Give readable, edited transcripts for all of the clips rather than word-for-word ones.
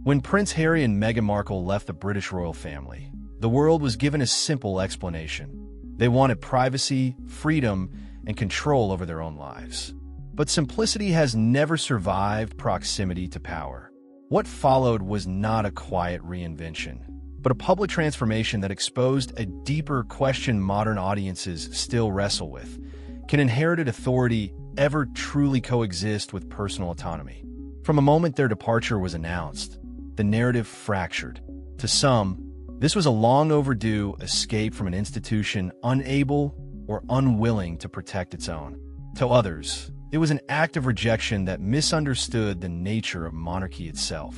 When Prince Harry and Meghan Markle left the British royal family, the world was given a simple explanation. They wanted privacy, freedom, and control over their own lives. But simplicity has never survived proximity to power. What followed was not a quiet reinvention, but a public transformation that exposed a deeper question modern audiences still wrestle with. Can inherited authority ever truly coexist with personal autonomy? From the moment their departure was announced, the narrative fractured. To some, this was a long overdue escape from an institution unable or unwilling to protect its own. To others, it was an act of rejection that misunderstood the nature of monarchy itself.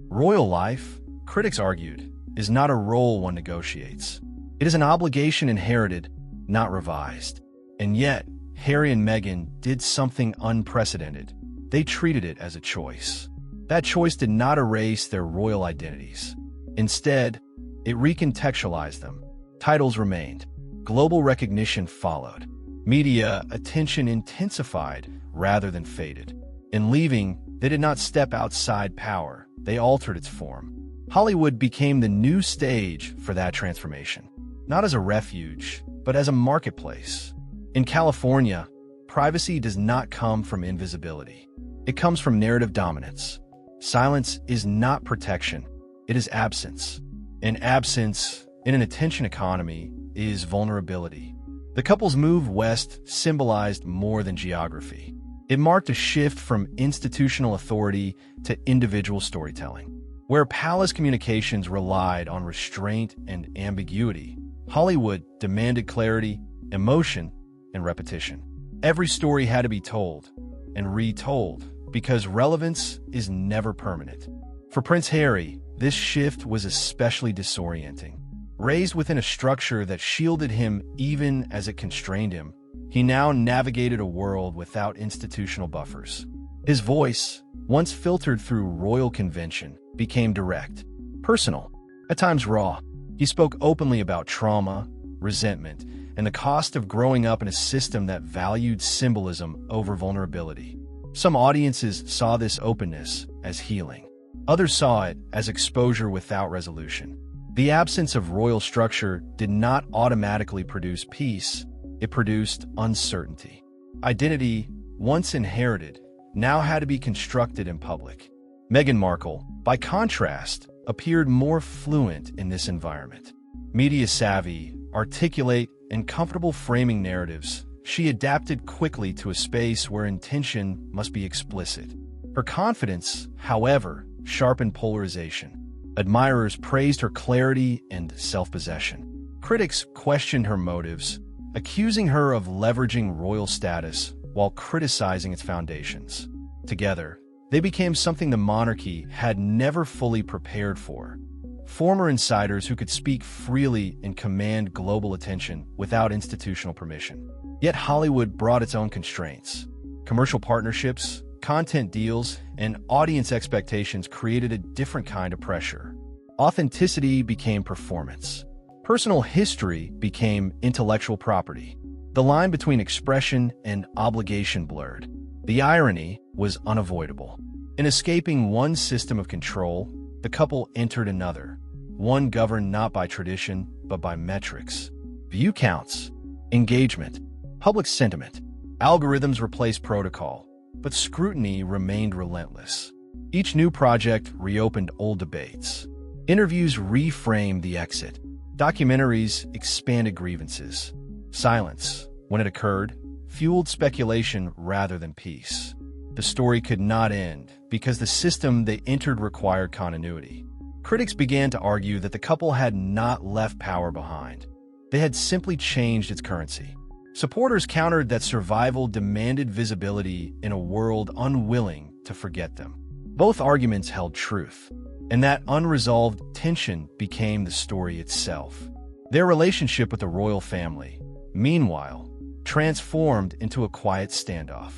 Royal life, critics argued, is not a role one negotiates. It is an obligation inherited, not revised. And yet, Harry and Meghan did something unprecedented. They treated it as a choice. That choice did not erase their royal identities. Instead, it recontextualized them. Titles remained. Global recognition followed. Media attention intensified rather than faded. In leaving, they did not step outside power. They altered its form. Hollywood became the new stage for that transformation. Not as a refuge, but as a marketplace. In California, privacy does not come from invisibility. It comes from narrative dominance. Silence is not protection. It is absence. And absence, in an attention economy, is vulnerability. The couple's move west symbolized more than geography. It marked a shift from institutional authority to individual storytelling. Where palace communications relied on restraint and ambiguity, Hollywood demanded clarity, emotion, and repetition. Every story had to be told and retold because relevance is never permanent. For Prince Harry, this shift was especially disorienting. Raised within a structure that shielded him even as it constrained him, he now navigated a world without institutional buffers. His voice, once filtered through royal convention, became direct, personal, at times raw. He spoke openly about trauma, resentment, and the cost of growing up in a system that valued symbolism over vulnerability. Some audiences saw this openness as healing. Others saw it as exposure without resolution. The absence of royal structure did not automatically produce peace. It produced uncertainty. Identity, once inherited, now had to be constructed in public. Meghan Markle, by contrast, appeared more fluent in this environment. Media savvy, articulate, and comfortable framing narratives, she adapted quickly to a space where intention must be explicit. Her confidence, however, sharpened polarization. Admirers praised her clarity and self-possession. Critics questioned her motives, accusing her of leveraging royal status while criticizing its foundations. Together, they became something the monarchy had never fully prepared for. Former insiders who could speak freely and command global attention without institutional permission. Yet Hollywood brought its own constraints. Commercial partnerships, content deals, and audience expectations created a different kind of pressure. Authenticity became performance. Personal history became intellectual property. The line between expression and obligation blurred. The irony was unavoidable. In escaping one system of control, the couple entered another, one governed not by tradition, but by metrics. View counts, engagement, public sentiment. Algorithms replaced protocol, but scrutiny remained relentless. Each new project reopened old debates. Interviews reframed the exit. Documentaries expanded grievances. Silence, when it occurred, fueled speculation rather than peace. The story could not end because the system they entered required continuity. Critics began to argue that the couple had not left power behind. They had simply changed its currency. Supporters countered that survival demanded visibility in a world unwilling to forget them. Both arguments held truth, and that unresolved tension became the story itself. Their relationship with the royal family, meanwhile, transformed into a quiet standoff.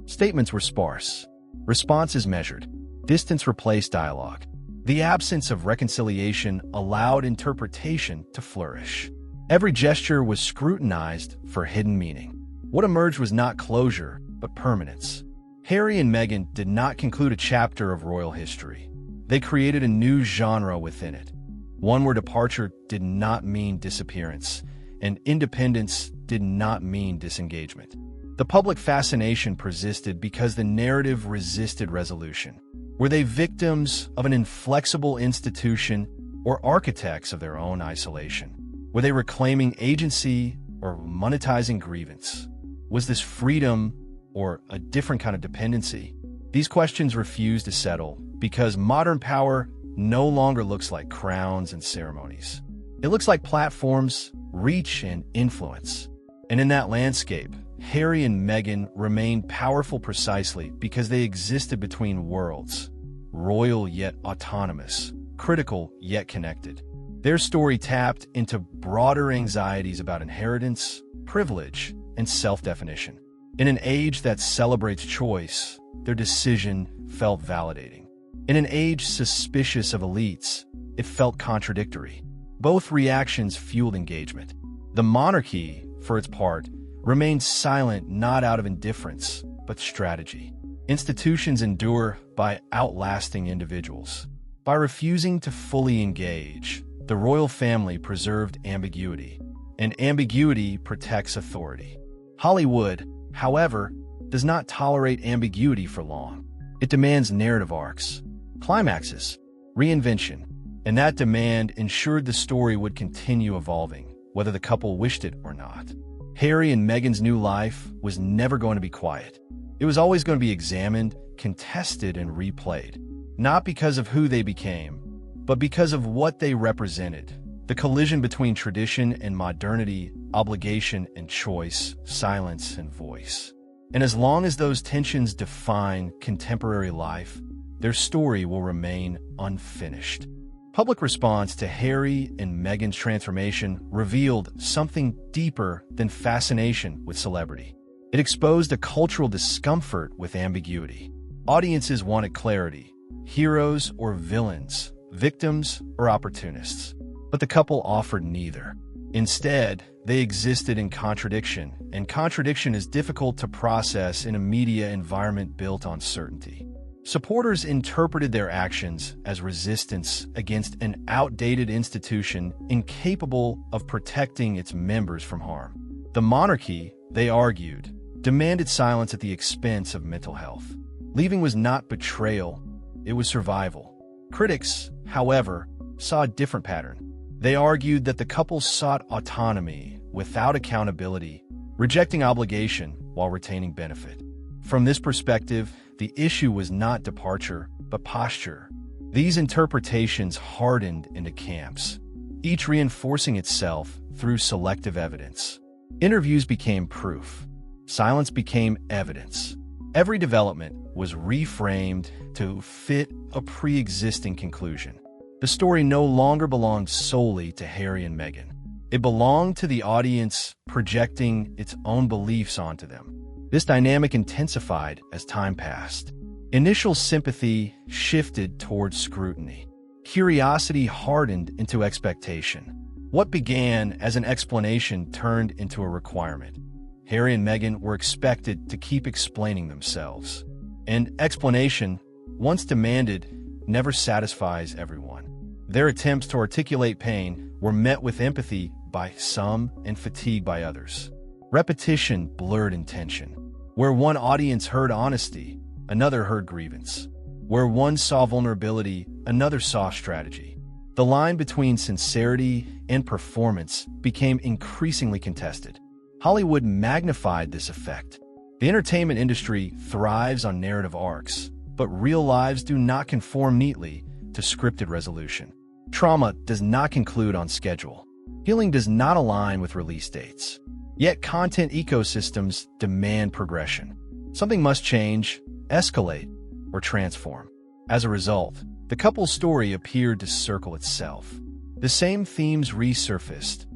Statements were sparse, responses measured, distance replaced dialogue. The absence of reconciliation allowed interpretation to flourish. Every gesture was scrutinized for hidden meaning. What emerged was not closure, but permanence. Harry and Meghan did not conclude a chapter of royal history. They created a new genre within it, one where departure did not mean disappearance, and independence did not mean disengagement. The public fascination persisted because the narrative resisted resolution. Were they victims of an inflexible institution or architects of their own isolation? Were they reclaiming agency or monetizing grievance? Was this freedom or a different kind of dependency? These questions refuse to settle because modern power no longer looks like crowns and ceremonies. It looks like platforms, reach, and influence. And in that landscape, Harry and Meghan remained powerful precisely because they existed between worlds, royal yet autonomous, critical yet connected. Their story tapped into broader anxieties about inheritance, privilege, and self-definition. In an age that celebrates choice, their decision felt validating. In an age suspicious of elites, it felt contradictory. Both reactions fueled engagement. The monarchy, for its part, remained silent not out of indifference, but strategy. Institutions endure by outlasting individuals. By refusing to fully engage, the royal family preserved ambiguity, and ambiguity protects authority. Hollywood, however, does not tolerate ambiguity for long. It demands narrative arcs, climaxes, reinvention, and that demand ensured the story would continue evolving, whether the couple wished it or not. Harry and Meghan's new life was never going to be quiet. It was always going to be examined, contested, and replayed, not because of who they became, but because of what they represented. The collision between tradition and modernity, obligation and choice, silence and voice. And as long as those tensions define contemporary life, their story will remain unfinished. Public response to Harry and Meghan's transformation revealed something deeper than fascination with celebrity. It exposed a cultural discomfort with ambiguity. Audiences wanted clarity, heroes or villains, victims or opportunists. But the couple offered neither. Instead, they existed in contradiction, and contradiction is difficult to process in a media environment built on certainty. Supporters interpreted their actions as resistance against an outdated institution incapable of protecting its members from harm. The monarchy, they argued, demanded silence at the expense of mental health. Leaving was not betrayal, it was survival. Critics, however, saw a different pattern. They argued that the couple sought autonomy without accountability, rejecting obligation while retaining benefit. From this perspective, the issue was not departure, but posture. These interpretations hardened into camps, each reinforcing itself through selective evidence. Interviews became proof. Silence became evidence. Every development was reframed to fit a pre-existing conclusion. The story no longer belonged solely to Harry and Meghan. It belonged to the audience projecting its own beliefs onto them. This dynamic intensified as time passed. Initial sympathy shifted towards scrutiny. Curiosity hardened into expectation. What began as an explanation turned into a requirement. Harry and Meghan were expected to keep explaining themselves. And explanation, once demanded, never satisfies everyone. Their attempts to articulate pain were met with empathy by some and fatigue by others. Repetition blurred intention. Where one audience heard honesty, another heard grievance. Where one saw vulnerability, another saw strategy. The line between sincerity and performance became increasingly contested. Hollywood magnified this effect. The entertainment industry thrives on narrative arcs, but real lives do not conform neatly to scripted resolution. Trauma does not conclude on schedule. Healing does not align with release dates. Yet content ecosystems demand progression. Something must change, escalate, or transform. As a result, the couple's story appeared to circle itself. The same themes resurfaced: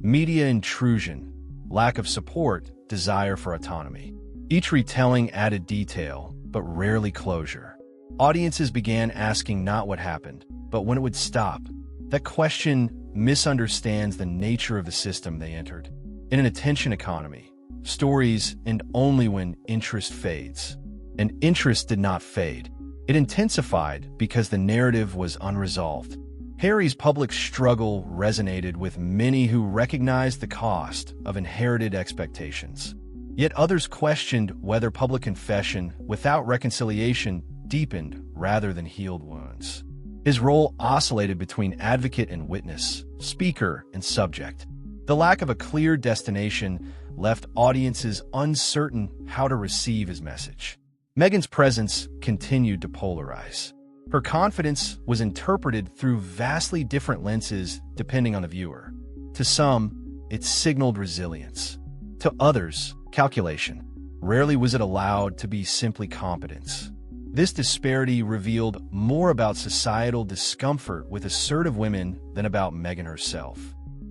media intrusion, lack of support, desire for autonomy. Each retelling added detail, but rarely closure. Audiences began asking not what happened, but when it would stop. That question misunderstands the nature of the system they entered. In an attention economy, stories end only when interest fades. And interest did not fade. It intensified because the narrative was unresolved. Harry's public struggle resonated with many who recognized the cost of inherited expectations. Yet others questioned whether public confession without reconciliation deepened rather than healed wounds. His role oscillated between advocate and witness, speaker and subject. The lack of a clear destination left audiences uncertain how to receive his message. Meghan's presence continued to polarize. Her confidence was interpreted through vastly different lenses depending on the viewer. To some, it signaled resilience. To others, calculation. Rarely was it allowed to be simply competence. This disparity revealed more about societal discomfort with assertive women than about Meghan herself.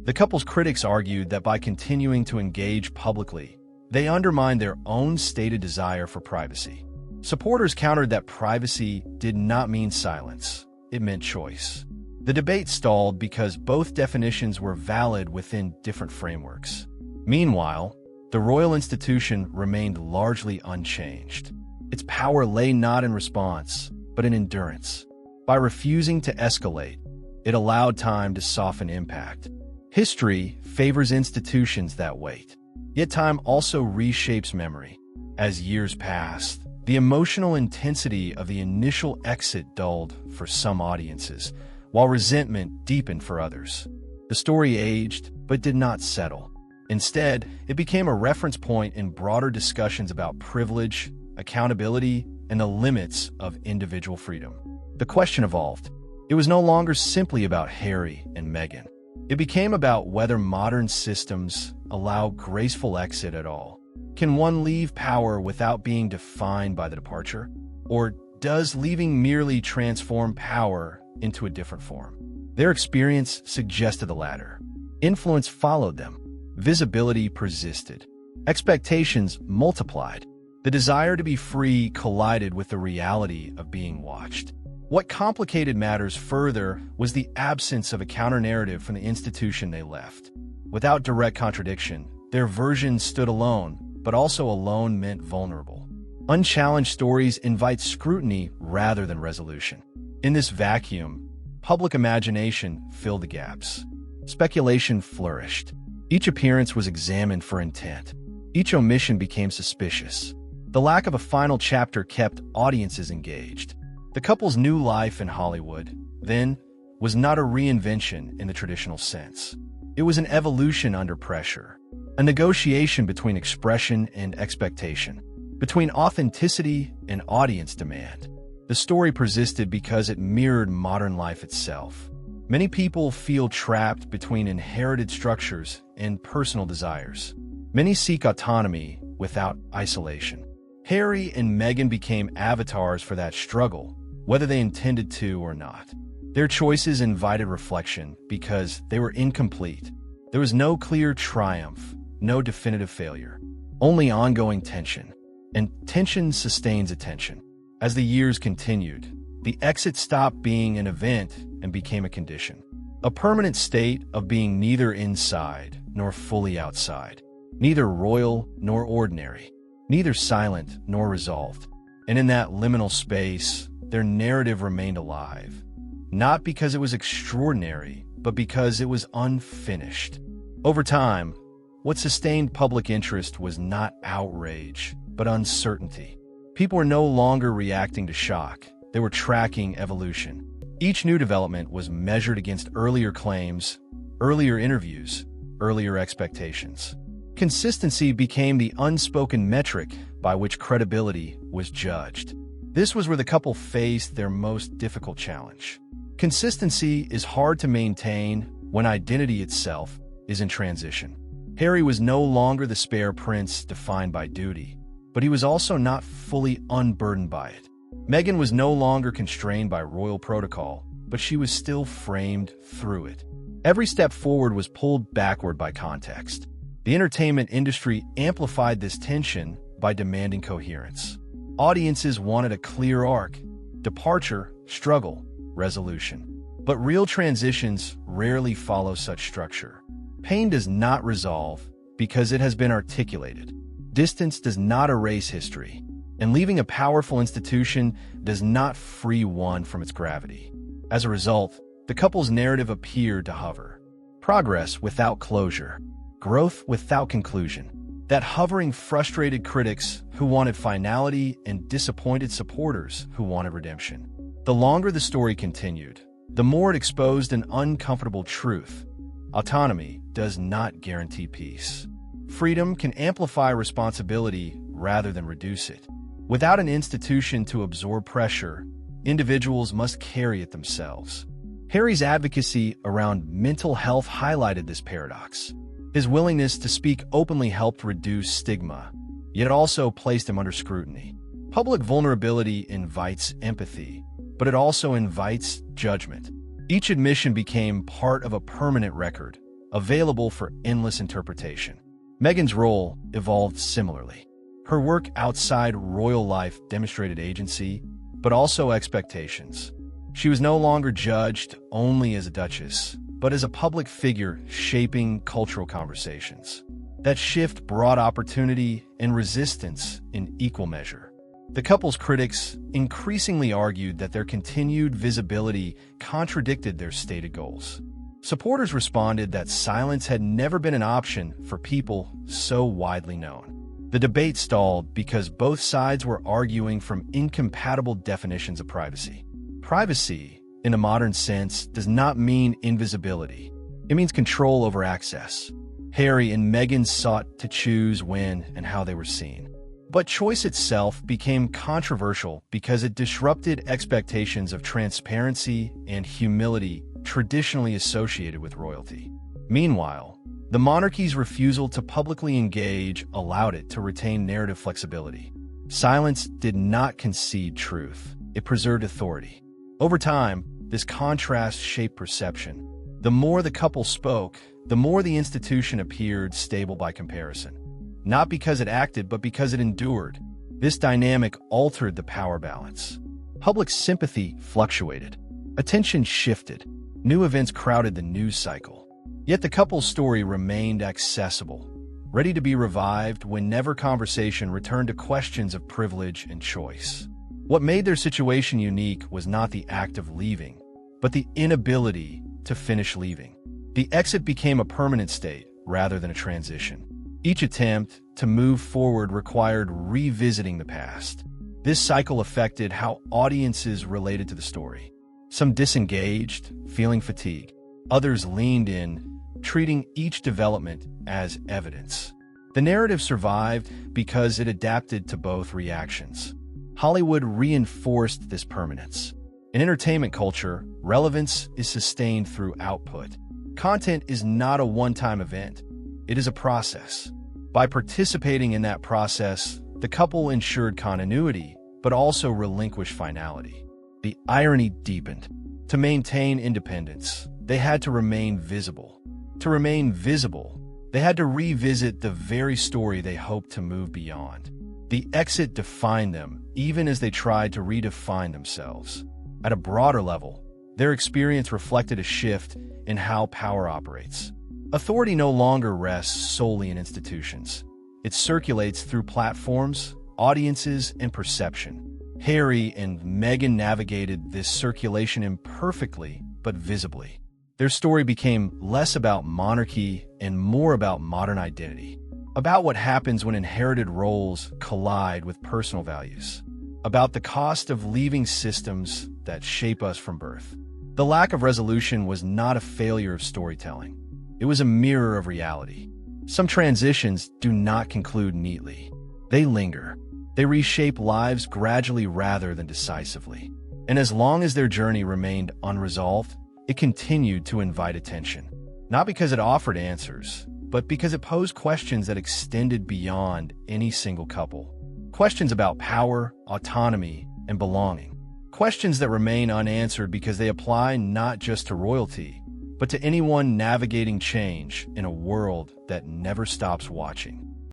The couple's critics argued that by continuing to engage publicly, they undermined their own stated desire for privacy. Supporters countered that privacy did not mean silence, it meant choice. The debate stalled because both definitions were valid within different frameworks. Meanwhile, the royal institution remained largely unchanged. Its power lay not in response, but in endurance. By refusing to escalate, it allowed time to soften impact. History favors institutions that wait. Yet time also reshapes memory. As years passed, the emotional intensity of the initial exit dulled for some audiences, while resentment deepened for others. The story aged, but did not settle. Instead, it became a reference point in broader discussions about privilege, accountability, and the limits of individual freedom. The question evolved. It was no longer simply about Harry and Meghan. It became about whether modern systems allow graceful exit at all. Can one leave power without being defined by the departure? Or does leaving merely transform power into a different form? Their experience suggested the latter. Influence followed them. Visibility persisted. Expectations multiplied. The desire to be free collided with the reality of being watched. What complicated matters further was the absence of a counter-narrative from the institution they left. Without direct contradiction, their version stood alone, but also alone meant vulnerable. Unchallenged stories invite scrutiny rather than resolution. In this vacuum, public imagination filled the gaps. Speculation flourished. Each appearance was examined for intent. Each omission became suspicious. The lack of a final chapter kept audiences engaged. The couple's new life in Hollywood, then, was not a reinvention in the traditional sense. It was an evolution under pressure, a negotiation between expression and expectation, between authenticity and audience demand. The story persisted because it mirrored modern life itself. Many people feel trapped between inherited structures and personal desires. Many seek autonomy without isolation. Harry and Meghan became avatars for that struggle, whether they intended to or not. Their choices invited reflection because they were incomplete. There was no clear triumph, no definitive failure, only ongoing tension. And tension sustains attention. As the years continued, the exit stopped being an event and became a condition, a permanent state of being neither inside nor fully outside, neither royal nor ordinary, neither silent nor resolved. And in that liminal space, their narrative remained alive, not because it was extraordinary, but because it was unfinished. Over time, what sustained public interest was not outrage, but uncertainty. People were no longer reacting to shock. They were tracking evolution. Each new development was measured against earlier claims, earlier interviews, earlier expectations. Consistency became the unspoken metric by which credibility was judged. This was where the couple faced their most difficult challenge. Consistency is hard to maintain when identity itself is in transition. Harry was no longer the spare prince defined by duty, but he was also not fully unburdened by it. Meghan was no longer constrained by royal protocol, but she was still framed through it. Every step forward was pulled backward by context. The entertainment industry amplified this tension by demanding coherence. Audiences wanted a clear arc: departure, struggle, resolution. But real transitions rarely follow such structure. Pain does not resolve because it has been articulated. Distance does not erase history. and leaving a powerful institution does not free one from its gravity. As a result, the couple's narrative appeared to hover. Progress without closure, growth without conclusion. That hovering frustrated critics who wanted finality and disappointed supporters who wanted redemption. The longer the story continued, the more it exposed an uncomfortable truth. Autonomy does not guarantee peace. Freedom can amplify responsibility rather than reduce it. Without an institution to absorb pressure, individuals must carry it themselves. Harry's advocacy around mental health highlighted this paradox. His willingness to speak openly helped reduce stigma, yet also placed him under scrutiny. Public vulnerability invites empathy, but it also invites judgment. Each admission became part of a permanent record, available for endless interpretation. Meghan's role evolved similarly. Her work outside royal life demonstrated agency, but also expectations. She was no longer judged only as a duchess, but as a public figure shaping cultural conversations. That shift brought opportunity and resistance in equal measure. The couple's critics increasingly argued that their continued visibility contradicted their stated goals. Supporters responded that silence had never been an option for people so widely known. The debate stalled because both sides were arguing from incompatible definitions of privacy. Privacy, in a modern sense, does not mean invisibility. It means control over access. Harry and Meghan sought to choose when and how they were seen. But choice itself became controversial because it disrupted expectations of transparency and humility traditionally associated with royalty. Meanwhile, the monarchy's refusal to publicly engage allowed it to retain narrative flexibility. Silence did not concede truth. It preserved authority. Over time, this contrast shaped perception. The more the couple spoke, the more the institution appeared stable by comparison. Not because it acted, but because it endured. This dynamic altered the power balance. Public sympathy fluctuated. Attention shifted. New events crowded the news cycle. Yet the couple's story remained accessible, ready to be revived whenever conversation returned to questions of privilege and choice. What made their situation unique was not the act of leaving, but the inability to finish leaving. The exit became a permanent state rather than a transition. Each attempt to move forward required revisiting the past. This cycle affected how audiences related to the story. Some disengaged, feeling fatigue. Others leaned in, treating each development as evidence. The narrative survived because it adapted to both reactions. Hollywood reinforced this permanence. In entertainment culture, relevance is sustained through output. Content is not a one-time event. It is a process. By participating in that process, the couple ensured continuity, but also relinquished finality. The irony deepened. To maintain independence, they had to remain visible. To remain visible, they had to revisit the very story they hoped to move beyond. The exit defined them, even as they tried to redefine themselves. At a broader level, their experience reflected a shift in how power operates. Authority no longer rests solely in institutions. It circulates through platforms, audiences, and perception. Harry and Meghan navigated this circulation imperfectly, but visibly. Their story became less about monarchy and more about modern identity, about what happens when inherited roles collide with personal values, about the cost of leaving systems that shape us from birth. The lack of resolution was not a failure of storytelling. It was a mirror of reality. Some transitions do not conclude neatly. They linger. They reshape lives gradually rather than decisively. And as long as their journey remained unresolved, it continued to invite attention. Not because it offered answers, but because it posed questions that extended beyond any single couple. Questions about power, autonomy, and belonging. Questions that remain unanswered because they apply not just to royalty, but to anyone navigating change in a world that never stops watching.